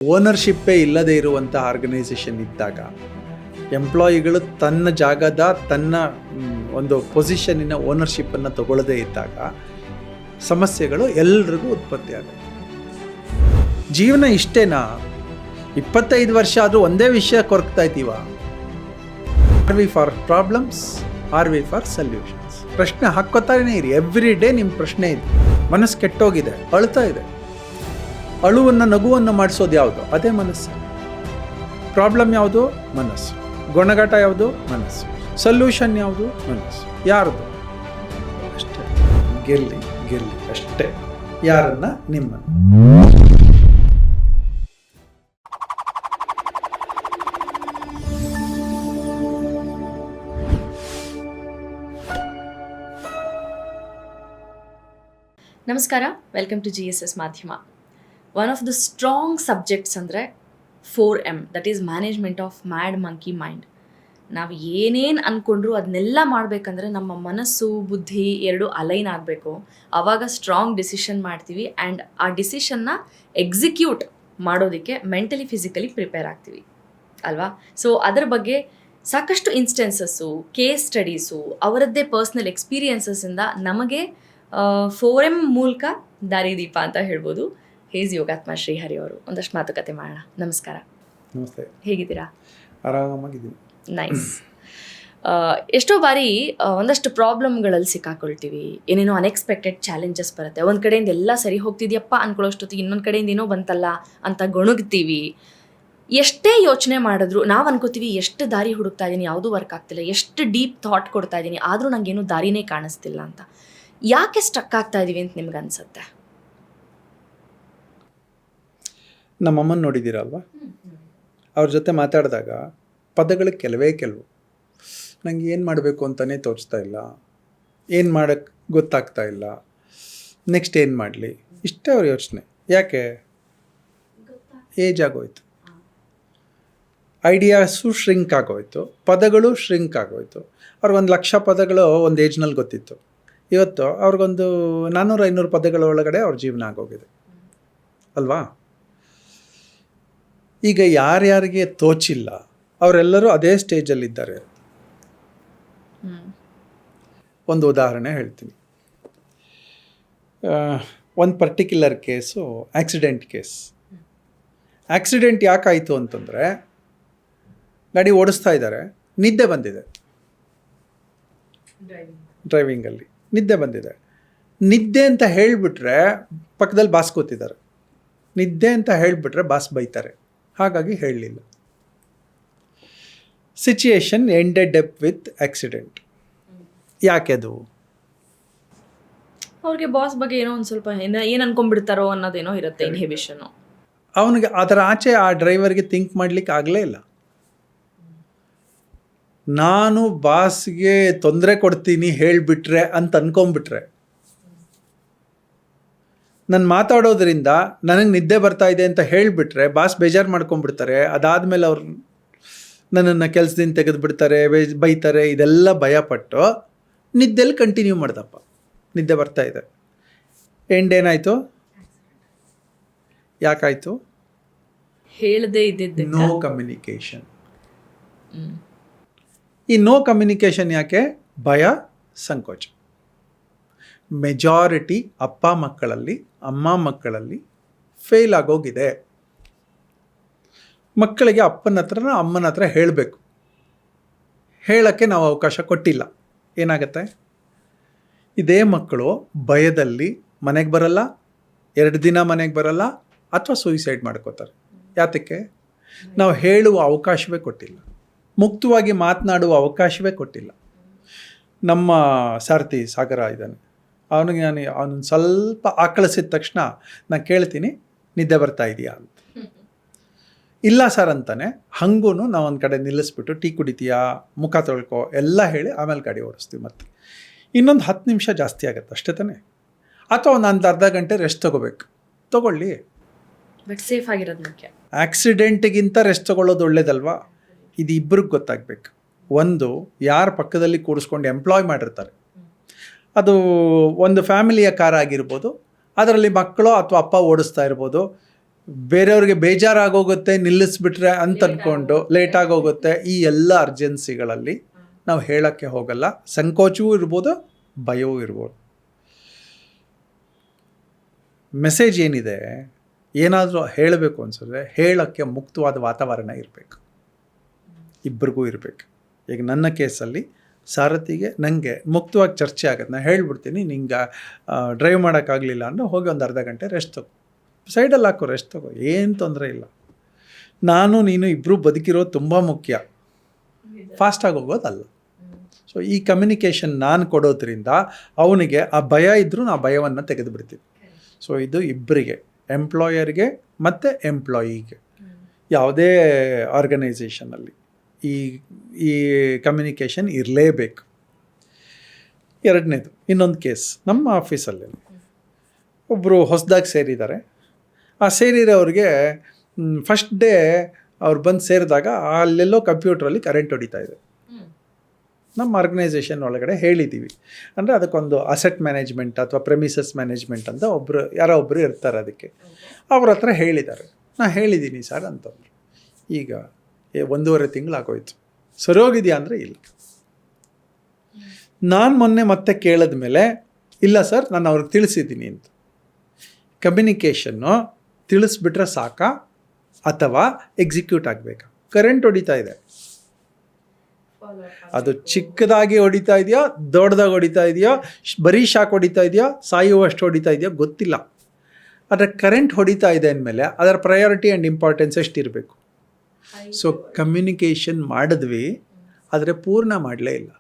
ಓನರ್ಶಿಪ್ಪೇ ಇಲ್ಲದೆ ಇರುವಂಥ ಆರ್ಗನೈಸೇಷನ್ ಇದ್ದಾಗ ಎಂಪ್ಲಾಯಿಗಳು ತನ್ನ ಜಾಗದ ತನ್ನ ಒಂದು ಪೊಸಿಷನ್ನಿನ ಓನರ್ಶಿಪ್ಪನ್ನು ತಗೊಳ್ಳದೇ ಇದ್ದಾಗ ಸಮಸ್ಯೆಗಳು ಎಲ್ರಿಗೂ ಉತ್ಪತ್ತಿ ಆಗುತ್ತೆ. ಜೀವನ ಇಷ್ಟೇನಾ? 25 ವರ್ಷ ಆದರೂ ಒಂದೇ ವಿಷಯ ಕೊರಗ್ತಾ ಇದ್ದೀವ? Are we for problems? Are we for solutions? ಪ್ರಶ್ನೆ ಹಾಕ್ಕೋತಾನೇ ಇರಿ. ಎವ್ರಿ ಡೇ ನಿಮ್ಮ ಪ್ರಶ್ನೆ ಇದೆ. ಮನಸ್ಸು ಕೆಟ್ಟೋಗಿದೆ, ಅಳ್ತಾ ಇದೆ. ಅಳುವನ್ನು ನಗುವನ್ನು ಮಾಡಿಸೋದು ಯಾವುದು? ಅದೇ ಮನಸ್ಸು. ಪ್ರಾಬ್ಲಮ್ ಯಾವುದು? ಮನಸ್ಸು. ಗುಣಗಾಟ ಯಾವುದು? ಮನಸ್ಸು. ಸೊಲ್ಯೂಷನ್ ಯಾವುದು? ಮನಸ್ಸು. ಯಾರ್ದು? ಅಷ್ಟೇ. ಗೆಲ್ಲಿ ಗೆಲ್ಲಿ ಅಷ್ಟೇ. ಯಾರನ್ನ? ನಿಮ್ಮನ್ನು. ನಮಸ್ಕಾರ, ವೆಲ್ಕಮ್ ಟು GSS ಮಾಧ್ಯಮ. One of the strong subjects ಅಂದರೆ 4M, that is management of mad monkey mind. ನಾವು ಏನೇನು ಅಂದ್ಕೊಂಡ್ರು ಅದನ್ನೆಲ್ಲ ಮಾಡಬೇಕಂದ್ರೆ ನಮ್ಮ ಮನಸ್ಸು ಬುದ್ಧಿ ಎರಡೂ ಅಲೈನ್ ಆಗಬೇಕು. ಆವಾಗ ಸ್ಟ್ರಾಂಗ್ ಡಿಸಿಷನ್ ಮಾಡ್ತೀವಿ ಆ್ಯಂಡ್ ಆ ಡಿಸಿಷನ್ನ ಎಕ್ಸಿಕ್ಯೂಟ್ ಮಾಡೋದಕ್ಕೆ ಮೆಂಟಲಿ ಫಿಸಿಕಲಿ ಪ್ರಿಪೇರ್ ಆಗ್ತೀವಿ ಅಲ್ವಾ? ಸೊ ಅದರ ಬಗ್ಗೆ ಸಾಕಷ್ಟು ಇನ್ಸ್ಟೆನ್ಸಸ್ಸು, ಕೇಸ್ ಸ್ಟಡೀಸು, ಅವರದ್ದೇ ಪರ್ಸ್ನಲ್ ಎಕ್ಸ್ಪೀರಿಯನ್ಸಸ್ಸಿಂದ ನಮಗೆ 4M ಮೂಲಕ ದಾರಿದೀಪ ಅಂತ ಹೇಳ್ಬೋದು. ಹೇಸ್ ಯೋಗಾತ್ಮ ಶ್ರೀಹರಿ ಅವರು. ಒಂದಷ್ಟು ಮಾತುಕತೆ ಮಾಡೋಣ. ನಮಸ್ಕಾರ. ನಮಸ್ತೆ. ಹೇಗಿದ್ದೀರಾ? ಆರಾಮಾಗಿದ್ದೀನಿ. ನೈಸ್. ಎಷ್ಟೋ ಬಾರಿ ಒಂದಷ್ಟು ಪ್ರಾಬ್ಲಮ್ಗಳಲ್ಲಿ ಸಿಕ್ಕಾಕೊಳ್ತೀವಿ. ಏನೇನೋ ಅನ್ಎಕ್ಸ್ಪೆಕ್ಟೆಡ್ ಚಾಲೆಂಜಸ್ ಬರುತ್ತೆ. ಒಂದು ಕಡೆಯಿಂದ ಎಲ್ಲ ಸರಿ ಹೋಗ್ತಿದ್ಯಪ್ಪ ಅಂದ್ಕೊಳ್ಳೋಷ್ಟೊತ್ತಿಗೆ ಇನ್ನೊಂದು ಕಡೆಯಿಂದ ಏನೋ ಬಂತಲ್ಲ ಅಂತ ಗೊಣಗ್ತೀವಿ. ಎಷ್ಟೇ ಯೋಚನೆ ಮಾಡಿದ್ರು ನಾವು ಅನ್ಕೋತೀವಿ ಎಷ್ಟು ದಾರಿ ಹುಡುಕ್ತಾ ಇದ್ದೀನಿ, ಯಾವುದೂ ವರ್ಕ್ ಆಗ್ತಿಲ್ಲ, ಎಷ್ಟು ಡೀಪ್ ಥಾಟ್ ಕೊಡ್ತಾ ಇದ್ದೀನಿ, ಆದರೂ ನನಗೇನು ದಾರಿನೇ ಕಾಣಿಸ್ತಿಲ್ಲ ಅಂತ. ಯಾಕೆ ಸ್ಟಕ್ ಆಗ್ತಾ ಇದ್ದೀವಿ ಅಂತ ನಿಮ್ಗೆ ಅನ್ಸುತ್ತೆ? ನಮ್ಮಮ್ಮನ ನೋಡಿದ್ದೀರಲ್ವಾ? ಅವ್ರ ಜೊತೆ ಮಾತಾಡಿದಾಗ ಪದಗಳು ಕೆಲವು ನನಗೆ ಏನು ಮಾಡಬೇಕು ಅಂತಲೇ ತೋಚ್ತಾ ಇಲ್ಲ, ಏನು ಮಾಡೋಕ್ಕೆ ಗೊತ್ತಾಗ್ತಾ ಇಲ್ಲ, ನೆಕ್ಸ್ಟ್ ಏನು ಮಾಡಲಿ, ಇಷ್ಟೇ ಅವ್ರ ಯೋಚನೆ. ಯಾಕೆ? ಏಜ್ ಆಗೋಯ್ತು, ಐಡಿಯಾಸು ಶ್ರಿಂಕ್ ಆಗೋಯ್ತು, ಪದಗಳು ಶ್ರಿಂಕ್ ಆಗೋಯ್ತು. ಅವ್ರಿಗೆ 1,00,000 ಪದಗಳು ಒಂದು ಏಜ್ನಲ್ಲಿ ಗೊತ್ತಿತ್ತು. ಇವತ್ತು ಅವ್ರಿಗೊಂದು 400-500 ಪದಗಳ ಒಳಗಡೆ ಅವ್ರ ಜೀವನ ಆಗೋಗಿದೆ ಅಲ್ವಾ? ಈಗ ಯಾರ್ಯಾರಿಗೆ ತೋಚಿಲ್ಲ ಅವರೆಲ್ಲರೂ ಅದೇ ಸ್ಟೇಜಲ್ಲಿದ್ದಾರೆ. ಒಂದು ಉದಾಹರಣೆ ಹೇಳ್ತೀನಿ. ಒಂದು particular case accident case. Accident ಯಾಕಾಯಿತು ಅಂತಂದರೆ, ಗಾಡಿ ಓಡಿಸ್ತಾ ಇದ್ದಾರೆ, ನಿದ್ದೆ ಬಂದಿದೆ, ಡ್ರೈವಿಂಗಲ್ಲಿ ನಿದ್ದೆ ಬಂದಿದೆ. ನಿದ್ದೆ ಅಂತ ಹೇಳಿಬಿಟ್ರೆ ಪಕ್ಕದಲ್ಲಿ ಬಾಸ್ ಕೂತಿದ್ದಾರೆ. ನಿದ್ದೆ ಅಂತ ಹೇಳಿಬಿಟ್ರೆ ಬಾಸ್ ಬೈತಾರೆ, ಹಾಗಾಗಿ ಹೇಳಲಿಲ್ಲ. Situation ended up with accident. ಯಾಕೆ ಅದು? ಅವ್ರಿಗೆ ಬಾಸ್ ಬಗ್ಗೆ ಏನೋ ಒಂದು ಸ್ವಲ್ಪ ಏನು ಅನ್ಕೊಂಡ್ಬಿಡ್ತಾರೋ ಅನ್ನೋದೇನೋ ಇರುತ್ತೆ, ಇನ್ಹಿಬಿಷನು. ಅವನಿಗೆ ಅದರ ಆಚೆ ಆ ಡ್ರೈವರ್ಗೆ ಥಿಂಕ್ ಮಾಡಲಿಕ್ಕೆ ಆಗಲೇ ಇಲ್ಲ. ನಾನು ಬಾಸ್ಗೆ ತೊಂದರೆ ಕೊಡ್ತೀನಿ ಹೇಳಿಬಿಟ್ರೆ ಅಂತ ಅಂದ್ಕೊಂಬಿಟ್ರೆ, ನಾನು ಮಾತಾಡೋದ್ರಿಂದ ನನಗೆ ನಿದ್ದೆ ಬರ್ತಾ ಇದೆ ಅಂತ ಹೇಳಿಬಿಟ್ರೆ ಬಾಸ್ ಬೇಜಾರು ಮಾಡ್ಕೊಂಡ್ಬಿಡ್ತಾರೆ. ಅದಾದಮೇಲೆ ಅವ್ರು ನನ್ನನ್ನು ಕೆಲಸದಿಂದ ತೆಗೆದುಬಿಡ್ತಾರೆ, ಬೈತಾರೆ. ಇದೆಲ್ಲ ಭಯಪಟ್ಟು ನಿದ್ದೆಲ್ಲಿ ಕಂಟಿನ್ಯೂ ಮಾಡ್ದಪ್ಪ. ನಿದ್ದೆ ಬರ್ತಾ ಇದೆ. ಎಂಡ್ ಏನಾಯಿತು? ಯಾಕಾಯಿತು? ಹೇಳದೇ ಇದ್ದಿದ್ದು ನೋ ಕಮ್ಯುನಿಕೇಷನ್. ಈ ನೋ ಕಮ್ಯುನಿಕೇಷನ್ ಯಾಕೆ? ಭಯ, ಸಂಕೋಚ. ಮೆಜಾರಿಟಿ ಅಪ್ಪ ಮಕ್ಕಳಲ್ಲಿ, ಅಮ್ಮ ಮಕ್ಕಳಲ್ಲಿ ಫೇಲ್ ಆಗೋಗಿದೆ. ಮಕ್ಕಳಿಗೆ ಅಪ್ಪನ ಹತ್ರ ಅಮ್ಮನ ಹತ್ರ ಹೇಳಬೇಕು, ಹೇಳೋಕ್ಕೆ ನಾವು ಅವಕಾಶ ಕೊಟ್ಟಿಲ್ಲ. ಏನಾಗುತ್ತೆ? ಇದೇ ಮಕ್ಕಳು ಭಯದಲ್ಲಿ ಮನೆಗೆ ಬರಲ್ಲ, 2 ದಿನ ಮನೆಗೆ ಬರಲ್ಲ, ಅಥವಾ ಸೂಯಿಸೈಡ್ ಮಾಡ್ಕೋತಾರೆ. ಯಾತಕ್ಕೆ? ನಾವು ಹೇಳುವ ಅವಕಾಶವೇ ಕೊಟ್ಟಿಲ್ಲ, ಮುಕ್ತವಾಗಿ ಮಾತನಾಡುವ ಅವಕಾಶವೇ ಕೊಟ್ಟಿಲ್ಲ. ನಮ್ಮ ಸಾರಥಿ ಸಾಗರ ಇದ್ದಾನೆ, ಅವನಿಗೆ ಅವನನ್ನು ಸ್ವಲ್ಪ ಆಕಳಿಸಿದ ತಕ್ಷಣ ನಾನು ಕೇಳ್ತೀನಿ, ನಿದ್ದೆ ಬರ್ತಾ ಇದೆಯಾ ಅಂತ. ಇಲ್ಲ ಸರ್ ಅಂತಾನೆ. ಹಂಗೂ ನಾವು ಒಂದು ಕಡೆ ನಿಲ್ಲಿಸ್ಬಿಟ್ಟು ಟೀ ಕುಡಿತೀಯಾ, ಮುಖ ತೊಳ್ಕೊ ಎಲ್ಲ ಹೇಳಿ ಆಮೇಲೆ ಗಾಡಿ ಓಡಿಸ್ತೀವಿ. ಮತ್ತು ಇನ್ನೊಂದು 10 ನಿಮಿಷ ಜಾಸ್ತಿ ಆಗುತ್ತೆ ಅಷ್ಟೇ ತಾನೆ. ಅಥವಾ ಒಂದು ಅರ್ಧ ಗಂಟೆ ರೆಸ್ಟ್ ತೊಗೊಳ್ಳಿ. ಬಟ್ ಸೇಫ್ ಆಗಿರೋದು ಮುಖ್ಯ. ಆಕ್ಸಿಡೆಂಟಿಗಿಂತ ರೆಸ್ಟ್ ತೊಗೊಳ್ಳೋದು ಒಳ್ಳೇದಲ್ವಾ? ಇದು ಇಬ್ಬರಿಗೆ ಗೊತ್ತಾಗಬೇಕು. ಒಂದು, ಯಾರು ಪಕ್ಕದಲ್ಲಿ ಕೂಡಿಸ್ಕೊಂಡು ಎಂಪ್ಲಾಯ್ ಮಾಡಿರ್ತಾರೆ, ಅದು ಒಂದು ಫ್ಯಾಮಿಲಿಯ ಕಾರ್ ಆಗಿರ್ಬೋದು, ಅದರಲ್ಲಿ ಮಕ್ಕಳು ಅಥವಾ ಅಪ್ಪ ಓಡಿಸ್ತಾ ಇರ್ಬೋದು, ಬೇರೆಯವ್ರಿಗೆ ಬೇಜಾರಾಗೋಗುತ್ತೆ ನಿಲ್ಲಿಸ್ಬಿಟ್ರೆ ಅಂತ ಅಂದ್ಕೊಂಡು ಲೇಟಾಗಿ ಹೋಗುತ್ತೆ. ಈ ಎಲ್ಲ ಅರ್ಜೆನ್ಸಿಗಳಲ್ಲಿ ನಾವು ಹೇಳೋಕ್ಕೆ ಹೋಗಲ್ಲ. ಸಂಕೋಚವೂ ಇರ್ಬೋದು, ಭಯವೂ ಇರ್ಬೋದು. ಮೆಸೇಜ್ ಏನಿದೆ, ಏನಾದರೂ ಹೇಳಬೇಕು ಅನ್ಸಿದ್ರೆ ಹೇಳೋಕ್ಕೆ ಮುಕ್ತವಾದ ವಾತಾವರಣ ಇರಬೇಕು, ಇಬ್ಬರಿಗೂ ಇರಬೇಕು. ಈಗ ನನ್ನ ಕೇಸಲ್ಲಿ ಸಾರಥಿಗೆ ನನಗೆ ಮುಕ್ತವಾಗಿ ಚರ್ಚೆ ಆಗುತ್ತೆ. ನಾನು ಹೇಳ್ಬಿಡ್ತೀನಿ, ನಿಂಗೆ ಡ್ರೈವ್ ಮಾಡೋಕ್ಕಾಗಲಿಲ್ಲ ಅಂದರೆ ಹೋಗಿ ಒಂದು ಅರ್ಧ ಗಂಟೆ ರೆಸ್ಟ್ ತಗೋ, ಸೈಡಲ್ಲಿ ಹಾಕೋ, ರೆಸ್ಟ್ ತಗೋ, ಏನು ತೊಂದರೆ ಇಲ್ಲ. ನಾನು ನೀನು ಇಬ್ಬರು ಬದುಕಿರೋದು ತುಂಬ ಮುಖ್ಯ, ಫಾಸ್ಟಾಗಿ ಹೋಗೋದಲ್ಲ. ಸೊ ಈ ಕಮ್ಯುನಿಕೇಷನ್ ನಾನು ಕೊಡೋದ್ರಿಂದ ಅವನಿಗೆ ಆ ಭಯ ಇದ್ದರೂ ಆ ಭಯವನ್ನು ತೆಗೆದುಬಿಡ್ತೀನಿ. ಸೊ ಇದು ಇಬ್ಬರಿಗೆ, ಎಂಪ್ಲಾಯರ್ಗೆ ಮತ್ತು ಎಂಪ್ಲಾಯಿಗೆ, ಯಾವುದೇ ಆರ್ಗನೈಸೇಷನಲ್ಲಿ ಈ ಕಮ್ಯುನಿಕೇಷನ್ ಇರಲೇಬೇಕು. ಎರಡನೇದು, ಇನ್ನೊಂದು ಕೇಸ್ ನಮ್ಮ ಆಫೀಸಲ್ಲಿ ಒಬ್ಬರು ಹೊಸದಾಗಿ ಸೇರಿದ್ದಾರೆ. ಆ ಸೇರಿರೋರಿಗೆ ಫಸ್ಟ್ ಡೇ ಅವ್ರು ಬಂದು ಸೇರಿದಾಗ ಅಲ್ಲೆಲ್ಲೋ ಕಂಪ್ಯೂಟ್ರಲ್ಲಿ ಕರೆಂಟ್ ಹೊಡಿತಾ ಇದೆ. ನಮ್ಮ ಆರ್ಗನೈಸೇಷನ್ ಒಳಗಡೆ ಹೇಳಿದ್ದೀವಿ, ಅಂದರೆ ಅದಕ್ಕೊಂದು ಅಸೆಟ್ ಮ್ಯಾನೇಜ್ಮೆಂಟ್ ಅಥವಾ ಪ್ರೆಮಿಸಸ್ ಮ್ಯಾನೇಜ್ಮೆಂಟ್ ಅಂತ ಯಾರೋ ಒಬ್ಬರು ಇರ್ತಾರೆ, ಅದಕ್ಕೆ ಅವ್ರ ಹತ್ರ ಹೇಳಿದ್ದಾರೆ. ನಾನು ಹೇಳಿದ್ದೀನಿ ಸರ್ ಅಂತಂದರು. ಈಗ 1.5 ತಿಂಗಳಾಗೋಯ್ತು. ಸರಿ ಹೋಗಿದೆಯಾ ಅಂದರೆ ಇಲ್ಲ. ನಾನು ಮೊನ್ನೆ ಮತ್ತೆ ಕೇಳಿದ ಮೇಲೆ ಇಲ್ಲ ಸರ್, ನಾನು ಅವ್ರಿಗೆ ತಿಳಿಸಿದ್ದೀನಿ ಅಂತ. ಕಮ್ಯುನಿಕೇಷನ್ನು ತಿಳಿಸ್ಬಿಟ್ರೆ ಸಾಕಾ ಅಥವಾ ಎಕ್ಸಿಕ್ಯೂಟ್ ಆಗಬೇಕಾ? ಕರೆಂಟ್ ಹೊಡಿತಾ ಇದೆ, ಅದು ಚಿಕ್ಕದಾಗಿ ಹೊಡಿತಾ ಇದೆಯೋ ದೊಡ್ಡದಾಗಿ ಹೊಡಿತಾ ಇದೆಯೋ, ಬರೀ ಶಾಕ್ ಹೊಡಿತಾ ಇದೆಯೋ ಸಾಯುವಷ್ಟು ಹೊಡಿತಾ ಇದೆಯೋ ಗೊತ್ತಿಲ್ಲ. ಆದರೆ ಕರೆಂಟ್ ಹೊಡಿತಾ ಇದೆ ಅಂದಮೇಲೆ ಅದರ ಪ್ರಯಾರಿಟಿ ಆ್ಯಂಡ್ ಇಂಪಾರ್ಟೆನ್ಸ್ ಎಷ್ಟಿರಬೇಕು. ಸೊ ಕಮ್ಯುನಿಕೇಷನ್ ಮಾಡಿದ್ವಿ, ಆದರೆ ಪೂರ್ಣ ಮಾಡಲೇ ಇಲ್ಲ.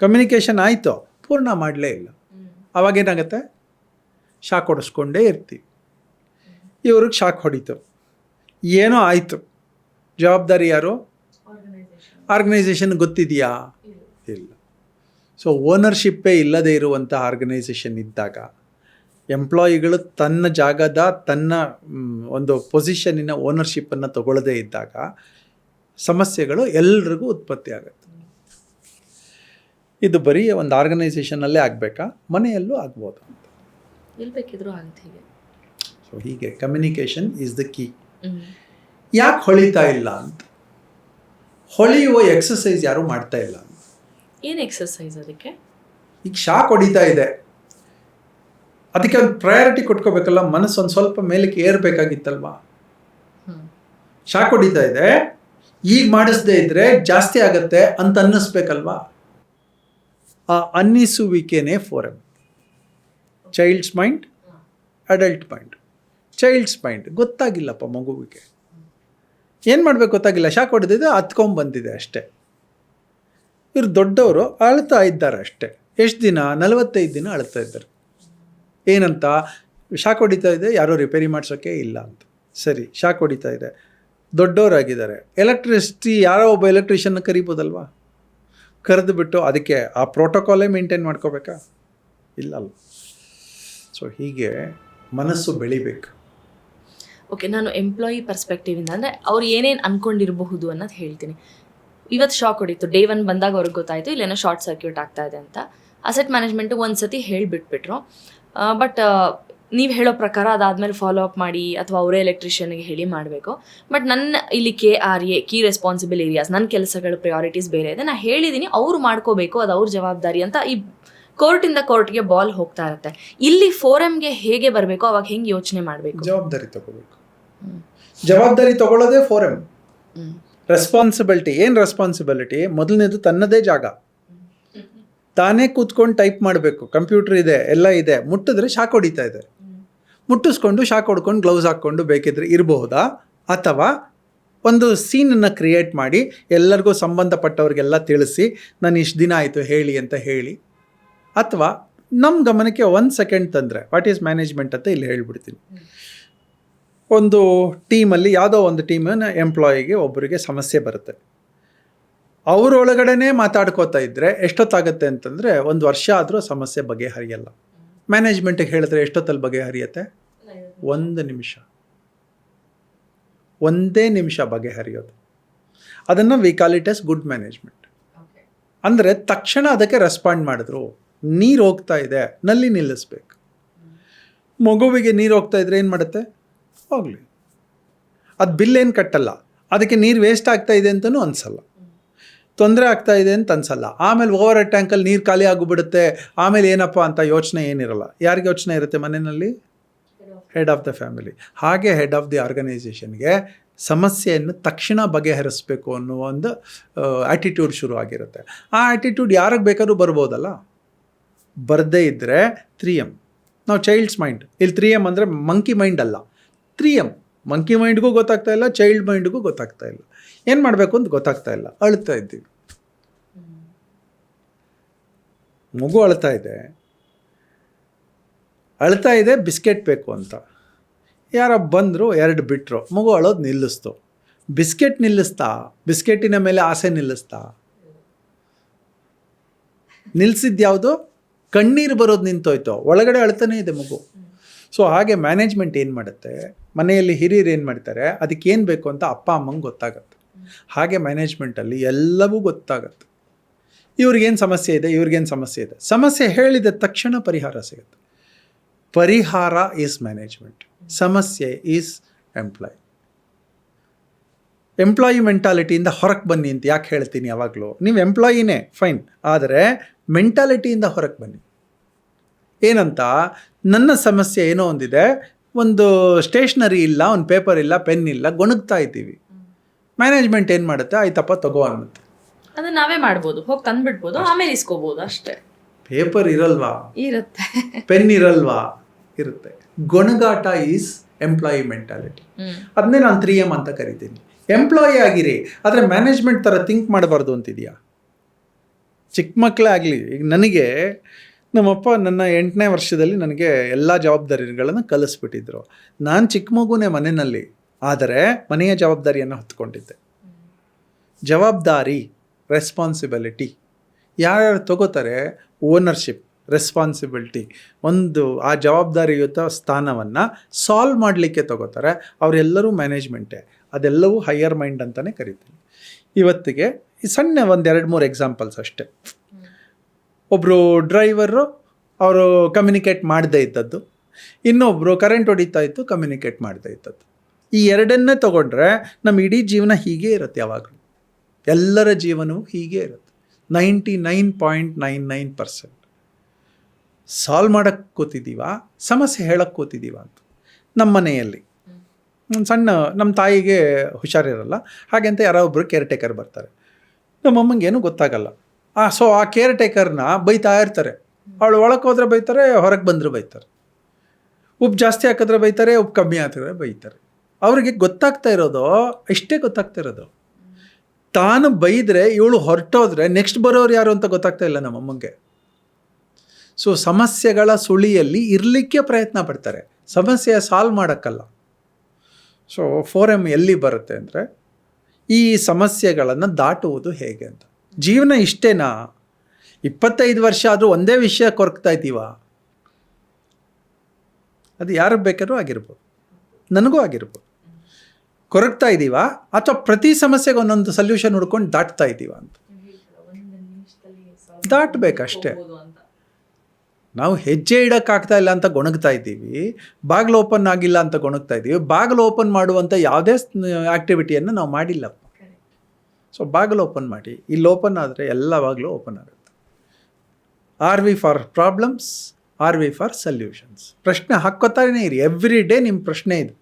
ಕಮ್ಯುನಿಕೇಷನ್ ಆಯಿತು, ಪೂರ್ಣ ಮಾಡಲೇ ಇಲ್ಲ. ಅವಾಗೇನಾಗುತ್ತೆ, ಶಾಕ್ ಹೊಡಿಸ್ಕೊಂಡೇ ಇರ್ತೀವಿ. ಇವ್ರಿಗೆ ಶಾಕ್ ಹೊಡಿತು, ಏನೋ ಆಯಿತು. ಜವಾಬ್ದಾರಿ ಯಾರು? ಆರ್ಗನೈಸೇಷನ್ ಗೊತ್ತಿದೆಯಾ? ಇಲ್ಲ. ಸೊ ಓನರ್ಶಿಪ್ಪೇ ಇಲ್ಲದೇ ಇರುವಂಥ ಆರ್ಗನೈಸೇಷನ್ ಇದ್ದಾಗ, ಎಂಪ್ಲಾಯಿಗಳು ತನ್ನ ಜಾಗದ ತನ್ನ ಒಂದು ಪೊಸಿಷನ್ನಿನ ಓನರ್ಶಿಪ್ಪನ್ನು ತಗೊಳ್ಳದೇ ಇದ್ದಾಗ ಸಮಸ್ಯೆಗಳು ಎಲ್ರಿಗೂ ಉತ್ಪತ್ತಿ ಆಗುತ್ತೆ. ಇದು ಬರೀ ಒಂದು ಆರ್ಗನೈಸೇಷನಲ್ಲೇ ಆಗಬೇಕಾ? ಮನೆಯಲ್ಲೂ ಆಗ್ಬೋದು ಅಂತ. ಎಲ್ಲಿ ಬೇಕಿದ್ರೂ ಆಗುತ್ತೆ ಹೀಗೆ. ಸೊ ಹೀಗೆ ಕಮ್ಯುನಿಕೇಷನ್ ಈಸ್ ದ ಕೀ. ಯಾಕೆ ಹೊಳಿತಾ ಇಲ್ಲ ಅಂತ, ಹೊಳೆಯುವ ಎಕ್ಸಸೈಸ್ ಯಾರೂ ಮಾಡ್ತಾ ಇಲ್ಲ. ಏನು ಎಕ್ಸಸೈಸ್ ಅದಕ್ಕೆ? ಈಗ ಶಾಕ್ ಹೊಡಿತಾ ಇದೆ, ಅದಕ್ಕೆ ಒಂದು ಪ್ರಯಾರಿಟಿ ಕೊಟ್ಕೋಬೇಕಲ್ಲ. ಮನಸ್ಸು ಒಂದು ಸ್ವಲ್ಪ ಮೇಲಕ್ಕೆ ಏರ್ಬೇಕಾಗಿತ್ತಲ್ವಾ? ಶಾಕ್ ಹೊಡಿತಾ ಇದೆ, ಈಗ ಮಾಡಿಸದೇ ಇದ್ರೆ ಜಾಸ್ತಿ ಆಗತ್ತೆ ಅಂತ ಅನ್ನಿಸ್ಬೇಕಲ್ವಾ? ಆ ಅನ್ನಿಸುವಿಕೆನೇ 4M. Child's mind, adult mind. Child's mind ಗೊತ್ತಾಗಿಲ್ಲಪ್ಪ ಮಗುವಿಗೆ, ಏನು ಮಾಡಬೇಕು ಗೊತ್ತಾಗಿಲ್ಲ, ಶಾಕ್ ಹೊಡೆದಿದೆ, ಹತ್ಕೊಂಡ್ಬಂದಿದೆ ಅಷ್ಟೇ. ಇವ್ರು ದೊಡ್ಡವರು ಅಳ್ತಾ ಇದ್ದಾರೆ ಅಷ್ಟೇ. ಎಷ್ಟು ದಿನ? 45 ದಿನ ಅಳ್ತಾ ಇದ್ದಾರೆ. ಏನಂತ? ಶಾಕ್ ಹೊಡಿತಾ ಇದೆ, ಯಾರೋ ರಿಪೇರಿ ಮಾಡ್ಸೋಕ್ಕೆ ಇಲ್ಲ ಅಂತ. ಸರಿ, ಶಾಕ್ ಹೊಡಿತಾ ಇದೆ, ದೊಡ್ಡವರಾಗಿದ್ದಾರೆ. ಎಲೆಕ್ಟ್ರಿಸಿಟಿ ಯಾರೋ ಒಬ್ಬ ಎಲೆಕ್ಟ್ರಿಷಿಯನ್ನ ಕರಿಬೋದಲ್ವಾ? ಕರೆದು ಬಿಟ್ಟು ಅದಕ್ಕೆ ಆ ಪ್ರೋಟೋಕಾಲೇ ಮೇಂಟೈನ್ ಮಾಡ್ಕೋಬೇಕಾ? ಇಲ್ಲಲ್ಲ. ಸೊ ಹೀಗೆ ಮನಸ್ಸು ಬೆಳಿಬೇಕು. ಓಕೆ, ನಾನು ಎಂಪ್ಲಾಯಿ ಪರ್ಸ್ಪೆಕ್ಟಿವಿಂದ ಅಂದರೆ ಅವ್ರು ಏನೇನು ಅಂದ್ಕೊಂಡಿರಬಹುದು ಅನ್ನೋದು ಹೇಳ್ತೀನಿ. ಇವತ್ತು ಶಾಕ್ ಹೊಡಿತು, ಡೇ 1 ಬಂದಾಗ ಅವ್ರಿಗೆ ಗೊತ್ತಾಯಿತು ಇಲ್ಲೇನೋ ಶಾರ್ಟ್ ಸರ್ಕ್ಯೂಟ್ ಆಗ್ತಾ ಇದೆ ಅಂತ. ಅಸೆಟ್ ಮ್ಯಾನೇಜ್ಮೆಂಟಿಗೆ ಒಂದು ಸತಿ ಹೇಳಿಬಿಟ್ಬಿಟ್ರು. ಬಟ್ ನೀವು ಹೇಳೋ ಪ್ರಕಾರ ಅದಾದಮೇಲೆ ಫಾಲೋ ಅಪ್ ಮಾಡಿ ಅಥವಾ ಅವರೇ ಎಲೆಕ್ಟ್ರಿಷಿಯನ್ಗೆ ಹೇಳಿ ಮಾಡಬೇಕು. ಬಟ್ ನನ್ನ ಇಲ್ಲಿ KRA ಕೀ ರೆಸ್ಪಾನ್ಸಿಬಲ್ ಏರಿಯಾಸ್, ನನ್ನ ಕೆಲಸಗಳ ಪ್ರಯಾರಿಟೀಸ್ ಬೇರೆ ಇದೆ, ನಾನು ಹೇಳಿದ್ದೀನಿ ಅವ್ರು ಮಾಡ್ಕೋಬೇಕು, ಅದು ಅವ್ರ ಜವಾಬ್ದಾರಿ ಅಂತ ಈ ಕೋರ್ಟಿಂದ ಕೋರ್ಟ್ಗೆ ಬಾಲ್ ಹೋಗ್ತಾ ಇರುತ್ತೆ. ಇಲ್ಲಿ 4Mಗೆ ಹೇಗೆ ಬರಬೇಕು, ಅವಾಗ ಹೆಂಗೆ ಯೋಚನೆ ಮಾಡಬೇಕು? ಜವಾಬ್ದಾರಿ ತಗೋಬೇಕು. ಜವಾಬ್ದಾರಿ ತಗೊಳ್ಳೋದೇ 4M. ರೆಸ್ಪಾನ್ಸಿಬಿಲಿಟಿ. ಏನು ರೆಸ್ಪಾನ್ಸಿಬಿಲಿಟಿ? ಮೊದಲನೇದು ತನ್ನದೇ ಜಾಗ, ತಾನೇ ಕೂತ್ಕೊಂಡು ಟೈಪ್ ಮಾಡಬೇಕು. ಕಂಪ್ಯೂಟರ್ ಇದೆ, ಎಲ್ಲ ಇದೆ. ಮುಟ್ಟಿದ್ರೆ ಶಾಕ್ ಹೊಡಿತಾ ಇದೆ, ಮುಟ್ಟಿಸ್ಕೊಂಡು ಶಾಕ್ ಹೊಡ್ಕೊಂಡು ಗ್ಲೌಸ್ ಹಾಕ್ಕೊಂಡು ಬೇಕಿದ್ರೆ ಇರಬಹುದಾ? ಅಥವಾ ಒಂದು ಸೀನನ್ನು ಕ್ರಿಯೇಟ್ ಮಾಡಿ ಎಲ್ಲರಿಗೂ ಸಂಬಂಧಪಟ್ಟವ್ರಿಗೆಲ್ಲ ತಿಳಿಸಿ ನಾನು ಇಷ್ಟು ದಿನ ಆಯಿತು ಹೇಳಿ ಅಂತ ಹೇಳಿ, ಅಥವಾ ನಮ್ಮ ಗಮನಕ್ಕೆ 1 ಸೆಕೆಂಡ್ ತಂದರೆ ವಾಟ್ ಈಸ್ ಮ್ಯಾನೇಜ್ಮೆಂಟ್ ಅಂತ ಇಲ್ಲಿ ಹೇಳ್ಬಿಡ್ತೀನಿ. ಒಂದು ಟೀಮಲ್ಲಿ ಯಾವುದೋ ಒಂದು ಟೀಮಿನ ಎಂಪ್ಲಾಯಿಗೆ ಒಬ್ಬರಿಗೆ ಸಮಸ್ಯೆ ಬರುತ್ತೆ. ಅವರೊಳಗಡೆ ಮಾತಾಡ್ಕೋತಾ ಇದ್ದರೆ ಎಷ್ಟೊತ್ತಾಗುತ್ತೆ ಅಂತಂದರೆ 1 ವರ್ಷ ಆದರೂ ಸಮಸ್ಯೆ ಬಗೆಹರಿಯಲ್ಲ. ಮ್ಯಾನೇಜ್ಮೆಂಟಿಗೆ ಹೇಳಿದ್ರೆ ಎಷ್ಟೊತ್ತಲ್ಲಿ ಬಗೆಹರಿಯುತ್ತೆ? 1 ನಿಮಿಷ, 1 ನಿಮಿಷ ಬಗೆಹರಿಯೋದು. ಅದನ್ನು we call it as good management. ಅಂದರೆ ತಕ್ಷಣ ಅದಕ್ಕೆ ರೆಸ್ಪಾಂಡ್ ಮಾಡಿದ್ರು. ನೀರು ಹೋಗ್ತಾ ಇದೆ, ನಲ್ಲಿ ನಿಲ್ಲಿಸ್ಬೇಕು. ಮಗುವಿಗೆ ನೀರು ಹೋಗ್ತಾ ಇದ್ರೆ ಏನು ಮಾಡುತ್ತೆ? ಹೋಗಲಿ, ಅದು ಬಿಲ್ ಏನು ಕಟ್ಟಲ್ಲ, ಅದಕ್ಕೆ ನೀರು ವೇಸ್ಟ್ ಆಗ್ತಾ ಇದೆ ಅಂತಲೂ ಅನಿಸಲ್ಲ, ತೊಂದರೆ ಆಗ್ತಾ ಇದೆ ಅಂತ ಅನ್ಸಲ್ಲ. ಆಮೇಲೆ ಓವರ್ ಹೆಡ್ ಟ್ಯಾಂಕಲ್ಲಿ ನೀರು ಖಾಲಿ ಆಗಿಬಿಡುತ್ತೆ, ಆಮೇಲೆ ಏನಪ್ಪ ಅಂತ ಯೋಚನೆ ಏನಿರಲ್ಲ. ಯಾರಿಗೆ ಯೋಚನೆ ಇರುತ್ತೆ ಮನೆಯಲ್ಲಿ? Head of the family. ಹಾಗೆ ಹೆಡ್ ಆಫ್ ದಿ ಆರ್ಗನೈಸೇಷನ್ಗೆ ಸಮಸ್ಯೆಯನ್ನು ತಕ್ಷಣ ಬಗೆಹರಿಸಬೇಕು ಅನ್ನುವ ಒಂದು ಆ್ಯಟಿಟ್ಯೂಡ್ ಶುರು ಆಗಿರುತ್ತೆ. ಆ ಆ್ಯಟಿಟ್ಯೂಡ್ ಯಾರಿಗೆ ಬೇಕಾದ್ರೂ ಬರ್ಬೋದಲ್ಲ. ಬರದೇ ಇದ್ದರೆ 3M. ನಾವು ಚೈಲ್ಡ್ಸ್ ಮೈಂಡ್, ಇಲ್ಲಿ 3M ಅಂದರೆ ಮಂಕಿ ಮೈಂಡ್ ಅಲ್ಲ, 3M. ಮಂಕಿ ಮೈಂಡ್ಗೂ ಗೊತ್ತಾಗ್ತಾ ಇಲ್ಲ, ಚೈಲ್ಡ್ ಮೈಂಡ್ಗೂ ಗೊತ್ತಾಗ್ತಾ ಇಲ್ಲ, ಏನು ಮಾಡಬೇಕು ಅಂತ ಗೊತ್ತಾಗ್ತಾ ಇಲ್ಲ, ಅಳ್ತಾ ಇದ್ದೀವಿ. ಮಗು ಅಳ್ತಾ ಇದೆ ಬಿಸ್ಕೆಟ್ ಬೇಕು ಅಂತ. ಯಾರೋ ಬಂದರು, 2 ಬಿಟ್ಟರು, ಮಗು ಅಳೋದು ನಿಲ್ಲಿಸ್ತು. ಬಿಸ್ಕೆಟ್ ನಿಲ್ಲಿಸ್ತಾ? ಬಿಸ್ಕೆಟಿನ ಮೇಲೆ ಆಸೆ ನಿಲ್ಲಿಸ್ತಾ? ನಿಲ್ಲಿಸಿದ್ಯಾವುದು? ಕಣ್ಣೀರು ಬರೋದು ನಿಂತೋಯ್ತು, ಒಳಗಡೆ ಅಳ್ತಾನೆ ಇದೆ ಮಗು. ಸೊ ಹಾಗೆ ಮ್ಯಾನೇಜ್ಮೆಂಟ್ ಏನು ಮಾಡುತ್ತೆ, ಮನೆಯಲ್ಲಿ ಹಿರಿಯರು ಏನು ಮಾಡ್ತಾರೆ, ಅದಕ್ಕೇನು ಬೇಕು ಅಂತ ಅಪ್ಪ ಅಮ್ಮಂಗೆ ಗೊತ್ತಾಗತ್ತೆ. ಹಾಗೆ ಮ್ಯಾನೇಜ್ಮೆಂಟಲ್ಲಿ ಎಲ್ಲವೂ ಗೊತ್ತಾಗತ್ತೆ. ಇವ್ರಿಗೇನು ಸಮಸ್ಯೆ ಇದೆ, ಇವ್ರಿಗೇನು ಸಮಸ್ಯೆ ಇದೆ, ಸಮಸ್ಯೆ ಹೇಳಿದ ತಕ್ಷಣ ಪರಿಹಾರ ಸಿಗುತ್ತೆ. ಪರಿಹಾರ ಈಸ್ ಮ್ಯಾನೇಜ್ಮೆಂಟ್, ಸಮಸ್ಯೆ ಈಸ್ ಎಂಪ್ಲಾಯಿ ಮೆಂಟಾಲಿಟಿಯಿಂದ ಹೊರಗೆ ಬನ್ನಿ ಅಂತ ಯಾಕೆ ಹೇಳ್ತೀನಿ ಯಾವಾಗಲೂ. ನೀವು ಎಂಪ್ಲಾಯಿನೇ ಫೈನ್, ಆದರೆ ಮೆಂಟಾಲಿಟಿಯಿಂದ ಹೊರಗೆ ಬನ್ನಿ. ಏನಂತ, ನನ್ನ ಸಮಸ್ಯೆ ಏನೋ ಒಂದಿದೆ, ಒಂದು ಸ್ಟೇಷ್ನರಿ ಇಲ್ಲ, ಒಂದು ಪೇಪರ್ ಇಲ್ಲ, ಪೆನ್ ಇಲ್ಲ, ಗೊಣಗ್ತಾ ಇದ್ದೀವಿ. ಮ್ಯಾನೇಜ್ಮೆಂಟ್ ಏನು ಮಾಡುತ್ತೆ, ಆಯ್ತಪ್ಪ ತಗೋ ಅನ್ನುತ್ತೆ. ಅದನ್ನ ನಾವೇ ಮಾಡ್ಬೋದು, ಹೋಗಿ ತಂದ್ಬಿಡ್ಬೋದು, ಆಮೇಲೆ ಇಸ್ಕೋಬೋದು ಅಷ್ಟೇ. ಪೇಪರ್ ಇರಲ್ವಾ? ಇರುತ್ತೆ. ಪೆನ್ ಇರಲ್ವಾ? ಇರುತ್ತೆ. ಗೊಣಗಾಟ ಈಸ್ ಎಂಪ್ಲಾಯಿ ಮೆಂಟಾಲಿಟಿ. ಅದನ್ನೇ ನಾನು 3M ಅಂತ ಕರಿತೀನಿ. ಎಂಪ್ಲಾಯಿ ಆಗಿರಿ, ಆದರೆ ಮ್ಯಾನೇಜ್ಮೆಂಟ್ ಥರ ಥಿಂಕ್ ಮಾಡಬಾರ್ದು ಅಂತಿದೆಯಾ? ಚಿಕ್ಕ ಮಕ್ಕಳೇ ಆಗಲಿ, ಈಗ ನನಗೆ ನಮ್ಮಪ್ಪ ನನ್ನ 8ನೇ ವರ್ಷದಲ್ಲಿ ನನಗೆ ಎಲ್ಲ ಜವಾಬ್ದಾರಿಗಳನ್ನು ಕಲಿಸ್ಬಿಟ್ಟಿದ್ರು. ನಾನು ಚಿಕ್ಕ ಮಗುನೇ ಮನೆಯಲ್ಲಿ, ಆದರೆ ಮನೆಯ ಜವಾಬ್ದಾರಿಯನ್ನು ಹೊತ್ಕೊಂಡಿದ್ದೆ. ಜವಾಬ್ದಾರಿ, ರೆಸ್ಪಾನ್ಸಿಬಿಲಿಟಿ ಯಾರ್ಯಾರು ತಗೋತಾರೆ, ಓನರ್ಶಿಪ್, ರೆಸ್ಪಾನ್ಸಿಬಿಲಿಟಿ, ಒಂದು ಆ ಜವಾಬ್ದಾರಿಯುತ ಸ್ಥಾನವನ್ನು ಸಾಲ್ವ್ ಮಾಡಲಿಕ್ಕೆ ತಗೋತಾರೆ, ಅವರೆಲ್ಲರೂ ಮ್ಯಾನೇಜ್ಮೆಂಟೇ. ಅದೆಲ್ಲವೂ ಹೈಯರ್ ಮೈಂಡ್ ಅಂತಲೇ ಕರಿತೀನಿ. ಇವತ್ತಿಗೆ ಈ ಸಣ್ಣ 1-2-3 ಎಕ್ಸಾಂಪಲ್ಸ್ ಅಷ್ಟೇ. ಒಬ್ಬರು ಡ್ರೈವರು, ಅವರು ಕಮ್ಯುನಿಕೇಟ್ ಮಾಡದೇ ಇದ್ದದ್ದು, ಇನ್ನೊಬ್ಬರು ಕರೆಂಟ್ ಹೊಡಿತಾ ಇತ್ತು, ಕಮ್ಯುನಿಕೇಟ್ ಮಾಡದೇ ಇದ್ದದ್ದು. ಈ ಎರಡನ್ನೇ ತೊಗೊಂಡ್ರೆ ನಮ್ಮ ಇಡೀ ಜೀವನ ಹೀಗೇ ಇರುತ್ತೆ. ಯಾವಾಗಲೂ ಎಲ್ಲರ ಜೀವನವೂ ಹೀಗೇ ಇರುತ್ತೆ. 99.99% ಸಾಲ್ವ್ ಮಾಡೋಕ್ಕೆ ಕೂತಿದ್ದೀವ, ಸಮಸ್ಯೆ ಹೇಳಕ್ಕೆ ಕೂತಿದ್ದೀವ ಅಂತ. ನಮ್ಮ ಮನೆಯಲ್ಲಿ ಸಣ್ಣ ನಮ್ಮ ತಾಯಿಗೆ ಹುಷಾರಿರಲ್ಲ, ಹಾಗೆಂತ ಯಾರೋ ಒಬ್ಬರು ಕೇರ್ ಟೇಕರ್ ಬರ್ತಾರೆ. ನಮ್ಮಮ್ಮಂಗೆ ಏನೂ ಗೊತ್ತಾಗಲ್ಲ. ಸೊ ಆ ಕೇರ್ ಟೇಕರ್ನ ಬೈತಾ ಇರ್ತಾರೆ. ಅವಳು ಒಳಗೆ ಹೋದ್ರೆ ಬೈತಾರೆ, ಹೊರಗೆ ಬಂದರೆ ಬೈತಾರೆ. ಉಪ್ಪು ಜಾಸ್ತಿ ಹಾಕಿದ್ರೆ ಬೈತಾರೆ, ಉಪ್ಪು ಕಮ್ಮಿ ಹಾಕಿದ್ರೆ ಬೈತಾರೆ. ಅವ್ರಿಗೆ ಗೊತ್ತಾಗ್ತಾ ಇರೋದು ಇಷ್ಟೇ, ಗೊತ್ತಾಗ್ತಾ ಇರೋದು ತಾನು ಬೈದರೆ ಇವಳು ಹೊರಟೋದ್ರೆ ನೆಕ್ಸ್ಟ್ ಬರೋರು ಯಾರು ಅಂತ ಗೊತ್ತಾಗ್ತಾ ಇಲ್ಲ ನಮ್ಮಮ್ಮಂಗೆ. ಸೊ ಸಮಸ್ಯೆಗಳ ಸುಳಿಯಲ್ಲಿ ಇರಲಿಕ್ಕೆ ಪ್ರಯತ್ನ ಪಡ್ತಾರೆ, ಸಮಸ್ಯೆ ಸಾಲ್ವ್ ಮಾಡೋಕ್ಕಲ್ಲ. ಸೊ 4M ಎಲ್ಲಿ ಬರುತ್ತೆ ಅಂದರೆ, ಈ ಸಮಸ್ಯೆಗಳನ್ನು ದಾಟುವುದು ಹೇಗೆ ಅಂತ. ಜೀವನ ಇಷ್ಟೇನಾ? 25 ವರ್ಷ ಆದರೂ ಒಂದೇ ವಿಷಯ ಕೊರಗ್ತಾ ಇದ್ದೀವ? ಅದು ಯಾರಿಗೆ ಬೇಕಾದ್ರೂ ಆಗಿರ್ಬೋದು, ನನಗೂ ಆಗಿರ್ಬೋದು. ಕೊರಗ್ತಾ ಇದ್ದೀವ ಅಥವಾ ಪ್ರತಿ ಸಮಸ್ಯೆಗೆ ಒಂದೊಂದು ಸೊಲ್ಯೂಷನ್ ಹುಡ್ಕೊಂಡು ದಾಟ್ತಾ ಇದ್ದೀವ ಅಂತ? ದಾಟಬೇಕಷ್ಟೇ. ನಾವು ಹೆಜ್ಜೆ ಇಡೋಕ್ಕಾಗ್ತಾ ಇಲ್ಲ ಅಂತ ಗೊಣಗ್ತಾ ಇದ್ದೀವಿ, ಬಾಗಿಲು ಓಪನ್ ಆಗಿಲ್ಲ ಅಂತ ಗೊಣಗ್ತಾ ಇದ್ದೀವಿ. ಬಾಗಿಲು ಓಪನ್ ಮಾಡುವಂಥ ಯಾವುದೇ ಆ್ಯಕ್ಟಿವಿಟಿಯನ್ನು ನಾವು ಮಾಡಿಲ್ಲಪ್ಪ. ಸೊ ಬಾಗಿಲು ಓಪನ್ ಮಾಡಿ, ಇಲ್ಲಿ ಓಪನ್ ಆದರೆ ಎಲ್ಲ ಬಾಗಿಲು ಓಪನ್ ಆಗುತ್ತೆ. Are we for problems, are we for solutions? ಪ್ರಶ್ನೆ ಹಾಕ್ಕೋತಾನೇ ಇರಿ. ಎವ್ರಿ ಡೇ ನಿಮ್ಮ ಪ್ರಶ್ನೆ ಇದು.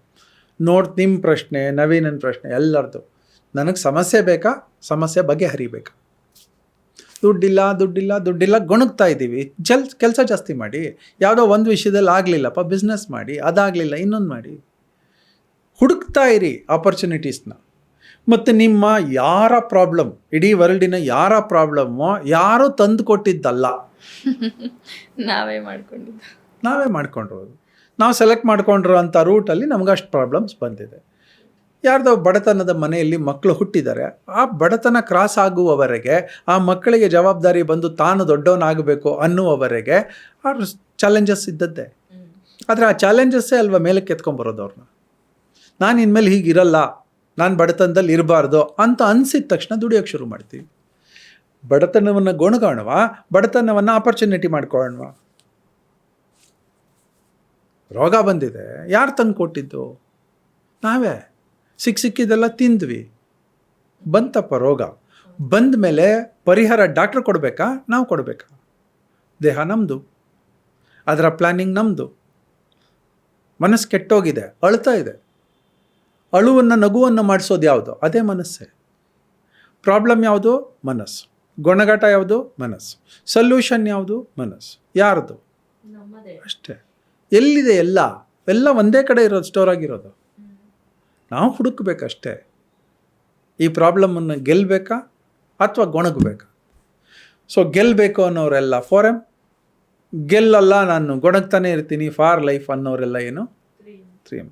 ನಿಮ್ಮ ಪ್ರಶ್ನೆ, ನವೀನನ ಪ್ರಶ್ನೆ, ಎಲ್ಲರದು. ನನಗೆ ಸಮಸ್ಯೆ ಬೇಕಾ, ಸಮಸ್ಯೆ ಬಗೆಹರಿಬೇಕಾ? ದುಡ್ಡಿಲ್ಲ ಗೊಣಗ್ತಾ ಇದ್ದೀವಿ. ಕೆಲಸ ಜಾಸ್ತಿ ಮಾಡಿ. ಯಾವುದೋ ಒಂದು ವಿಷಯದಲ್ಲಿ ಆಗಲಿಲ್ಲಪ್ಪ, ಬಿಸ್ನೆಸ್ ಮಾಡಿ. ಅದಾಗಲಿಲ್ಲ, ಇನ್ನೊಂದು ಮಾಡಿ. ಹುಡುಕ್ತಾ ಇರಿ ಆಪರ್ಚುನಿಟೀಸ್ನ. ಮತ್ತು ನಿಮ್ಮ ಯಾರ ಪ್ರಾಬ್ಲಮ್, ಇಡೀ ವರ್ಲ್ಡಿನ ಯಾರ ಪ್ರಾಬ್ಲಮ್ಮೋ ಯಾರೂ ತಂದು ಕೊಟ್ಟಿದ್ದಲ್ಲ, ನಾವೇ ಮಾಡ್ಕೊಂಡಿರೋದು. ನಾವು ಸೆಲೆಕ್ಟ್ ಮಾಡ್ಕೊಂಡಿರೋ ಅಂಥ ರೂಟಲ್ಲಿ ನಮಗಷ್ಟು ಪ್ರಾಬ್ಲಮ್ಸ್ ಬಂದಿದೆ. ಯಾರ್ದೋ ಬಡತನದ ಮನೆಯಲ್ಲಿ ಮಕ್ಕಳು ಹುಟ್ಟಿದ್ದಾರೆ, ಆ ಬಡತನ ಕ್ರಾಸ್ ಆಗುವವರೆಗೆ, ಆ ಮಕ್ಕಳಿಗೆ ಜವಾಬ್ದಾರಿ ಬಂದು ತಾನು ದೊಡ್ಡವನಾಗಬೇಕು ಅನ್ನುವವರೆಗೆ ಆ ಚಾಲೆಂಜಸ್ ಇದ್ದದ್ದೇ. ಆದರೆ ಆ ಚಾಲೆಂಜಸ್ಸೇ ಅಲ್ವಾ ಮೇಲಕ್ಕೆ ಎತ್ಕೊಂಬರೋದು ಅವ್ರನ್ನ. ನಾನು ಇನ್ಮೇಲೆ ಹೀಗಿರಲ್ಲ, ನಾನು ಬಡತನದಲ್ಲಿ ಇರಬಾರ್ದು ಅಂತ ಅನಿಸಿದ ತಕ್ಷಣ ದುಡಿಯೋಕ್ಕೆ ಶುರು ಮಾಡ್ತೀವಿ. ಬಡತನವನ್ನು ಗೊಣಗಾಣುವ, ಬಡತನವನ್ನು ಆಪರ್ಚುನಿಟಿ ಮಾಡ್ಕೊಳ್ಳೋಣ. ರೋಗ ಬಂದಿದೆ, ಯಾರು ತಂದು ಕೊಟ್ಟಿದ್ದು? ನಾವೇ. ಸಿಕ್ಕಿದ್ದೆಲ್ಲ ತಿಂದ್ವಿ, ಬಂತಪ್ಪ ರೋಗ. ಬಂದ ಮೇಲೆ ಪರಿಹಾರ ಡಾಕ್ಟ್ರ್ ಕೊಡಬೇಕಾ, ನಾವು ಕೊಡಬೇಕಾ? ದೇಹ ನಮ್ಮದು, ಅದರ ಪ್ಲ್ಯಾನಿಂಗ್ ನಮ್ಮದು. ಮನಸ್ಸು ಕೆಟ್ಟೋಗಿದೆ, ಅಳ್ತಾ ಇದೆ. ಅಳುವನ್ನು ನಗುವನ್ನು ಮಾಡಿಸೋದು ಯಾವುದು? ಅದೇ ಮನಸ್ಸೇ. ಪ್ರಾಬ್ಲಮ್ ಯಾವುದು? ಮನಸ್ಸು. ಗೊಣಗಾಟ ಯಾವುದು? ಮನಸ್ಸು. ಸೊಲ್ಯೂಷನ್ ಯಾವುದು? ಮನಸ್ಸು. ಯಾರ್ದು? ಅಷ್ಟೇ. ಎಲ್ಲಿದೆ ಎಲ್ಲ? ಎಲ್ಲ ಒಂದೇ ಕಡೆ ಇರೋದು, ಸ್ಟೋರ್ ಆಗಿರೋದು. ನಾವು ಹುಡುಕ್ಬೇಕಷ್ಟೇ. ಈ ಪ್ರಾಬ್ಲಮನ್ನು ಗೆಲ್ಲಬೇಕಾ ಅಥವಾ ಗೊಣಗಬೇಕಾ? ಸೊ ಗೆಲ್ಲಬೇಕು ಅನ್ನೋರೆಲ್ಲ 4M, ಗೆಲ್ಲಲ್ಲ ನಾನು ಗೊಣಗ್ತಾನೆ ಇರ್ತೀನಿ ಫಾರ್ ಲೈಫ್ ಅನ್ನೋರೆಲ್ಲ ಏನು? 3M.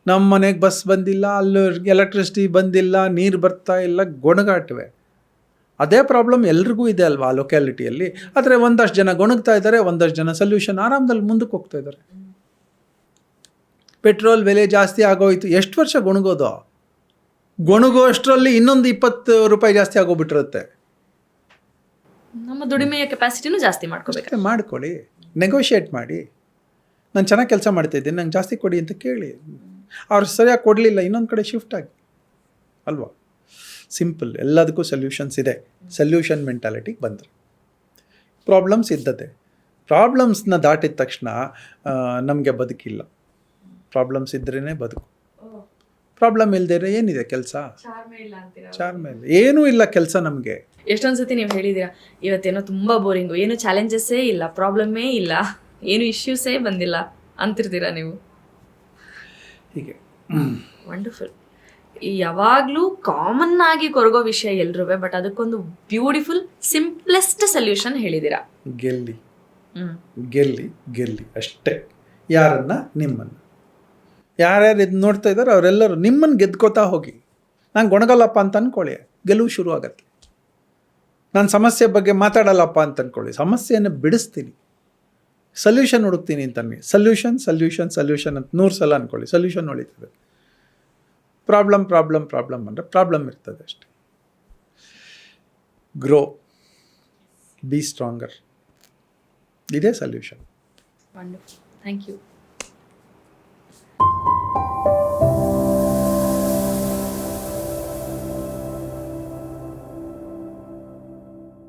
ನಮ್ಮ ಮನೆಗೆ ಬಸ್ ಬಂದಿಲ್ಲ, ಅಲ್ಲಿ ಎಲೆಕ್ಟ್ರಿಸಿಟಿ ಬಂದಿಲ್ಲ, ನೀರು ಬರ್ತಾ ಇಲ್ಲ, ಗೊಣಗಾಟವೆ. ಅದೇ ಪ್ರಾಬ್ಲಮ್ ಎಲ್ರಿಗೂ ಇದೆ ಅಲ್ವಾ ಆ ಲೊಕ್ಯಾಲಿಟಿಯಲ್ಲಿ. ಆದರೆ ಒಂದಷ್ಟು ಜನ ಗೊಣಗ್ತಾ ಇದ್ದಾರೆ, ಒಂದಷ್ಟು ಜನ ಸೊಲ್ಯೂಷನ್ ಆರಾಮದಲ್ಲಿ ಮುಂದಕ್ಕೆ ಹೋಗ್ತಾ ಇದ್ದಾರೆ. ಪೆಟ್ರೋಲ್ ಬೆಲೆ ಜಾಸ್ತಿ ಆಗೋಯ್ತು, ಎಷ್ಟು ವರ್ಷ ಗೊಣಗೋದು? ಗೊಣಗೋ ಅಷ್ಟರಲ್ಲಿ ಇನ್ನೊಂದು 20 ರೂಪಾಯಿ ಜಾಸ್ತಿ ಆಗೋಗ್ಬಿಟ್ಟಿರುತ್ತೆ. ನಮ್ಮ ದುಡಿಮೆಯ ಕೆಪಾಸಿಟಿನೂ ಜಾಸ್ತಿ ಮಾಡ್ಕೋಬೇಕು. ಮಾಡ್ಕೊಳ್ಳಿ, ನೆಗೋಷಿಯೇಟ್ ಮಾಡಿ. ನಾನು ಚೆನ್ನಾಗಿ ಕೆಲಸ ಮಾಡ್ತಾಯಿದ್ದೀನಿ, ನಂಗೆ ಜಾಸ್ತಿ ಕೊಡಿ ಅಂತ ಕೇಳಿ. ಅವ್ರು ಸರಿಯಾಗಿ ಕೊಡಲಿಲ್ಲ, ಇನ್ನೊಂದು ಕಡೆ ಶಿಫ್ಟ್ ಆಗಿ ಅಲ್ವಾ? ಸಿಂಪಲ್. ಎಲ್ಲದಕ್ಕೂ ಸೊಲ್ಯೂಷನ್ಸ್ ಇದೆ. ಸೊಲ್ಯೂಷನ್ ಮೆಂಟಾಲಿಟಿಗೆ ಬಂದರೆ ಪ್ರಾಬ್ಲಮ್ಸ್ ಇದ್ದದೆ. ಪ್ರಾಬ್ಲಮ್ಸ್ನ ದಾಟಿದ ತಕ್ಷಣ ನಮಗೆ ಬದುಕಿಲ್ಲ. ಪ್ರಾಬ್ಲಮ್ಸ್ ಇದ್ರೇ ಬದುಕು. ಪ್ರಾಬ್ಲಮ್ ಇಲ್ಲದೇ ಏನಿದೆ ಕೆಲಸ? ಚಾರ್ಮೆ ಇಲ್ಲ, ಏನೂ ಇಲ್ಲ ಕೆಲಸ ನಮಗೆ. ಎಷ್ಟೊಂದು ಸತಿ ನೀವು ಹೇಳಿದ್ದೀರಾ, ಇವತ್ತೇನೋ ತುಂಬ ಬೋರಿಂಗು, ಏನು ಚಾಲೆಂಜಸ್ಸೇ ಇಲ್ಲ, ಪ್ರಾಬ್ಲಮ್ಮೇ ಇಲ್ಲ, ಏನು ಇಶ್ಯೂಸೇ ಬಂದಿಲ್ಲ ಅಂತಿರ್ತೀರಾ ನೀವು. ಹೀಗೆ ವಂಡರ್ಫುಲ್. ಯಾವಾಗಲೂ ಕಾಮನ್ ಆಗಿ ಕೊರಗೋ ವಿಷಯ ಎಲ್ರೂ, ಬಟ್ ಅದಕ್ಕೊಂದು ಬ್ಯೂಟಿಫುಲ್ ಸಿಂಪ್ಲೆಸ್ಟ್ ಸೊಲ್ಯೂಷನ್ ಹೇಳಿದ್ದೀರಾ. ಗೆಲ್ಲಿ ಗೆಲ್ಲಿ ಗೆಲ್ಲಿ ಅಷ್ಟೇ. ಯಾರನ್ನ? ನಿಮ್ಮನ್ನು. ಯಾರ್ಯಾರು ಇದು ನೋಡ್ತಾ ಇದ್ದಾರೆ ಅವರೆಲ್ಲರೂ ನಿಮ್ಮನ್ನು ಗೆದ್ಕೋತಾ ಹೋಗಿ. ನಾನು ಗೊಣಗಲ್ಲಪ್ಪ ಅಂತ ಅಂದ್ಕೊಳ್ಳಿ, ಗೆಲುವು ಶುರು ಆಗತ್ತೆ. ನಾನು ಸಮಸ್ಯೆ ಬಗ್ಗೆ ಮಾತಾಡಲ್ಲಪ್ಪ ಅಂತ ಅಂದ್ಕೊಳ್ಳಿ, ಸಮಸ್ಯೆಯನ್ನು ಬಿಡಿಸ್ತೀನಿ, ಸೊಲ್ಯೂಷನ್ ಹುಡುಕ್ತೀನಿ ಅಂತನ್ನಿ. ಸೊಲ್ಯೂಷನ್ ಸೊಲ್ಯೂಷನ್ ಸೊಲ್ಯೂಷನ್ ಅಂತ 100 ಸಲ ಅಂದ್ಕೊಳ್ಳಿ, ಸೊಲ್ಯೂಷನ್ ಹೊಳಿತದೆ. ಪ್ರಾಬ್ಲಮ್ ಪ್ರಾಬ್ಲಮ್ ಪ್ರಾಬ್ಲಮ್ ಅಂದರೆ ಪ್ರಾಬ್ಲಮ್ ಇರ್ತದೆ ಅಷ್ಟೆ. ಗ್ರೋ, ಬಿ ಸ್ಟ್ರಾಂಗರ್, ಇದೇ ಸೊಲ್ಯೂಷನ್. ವಂಡರ್ಫುಲ್. Thank you.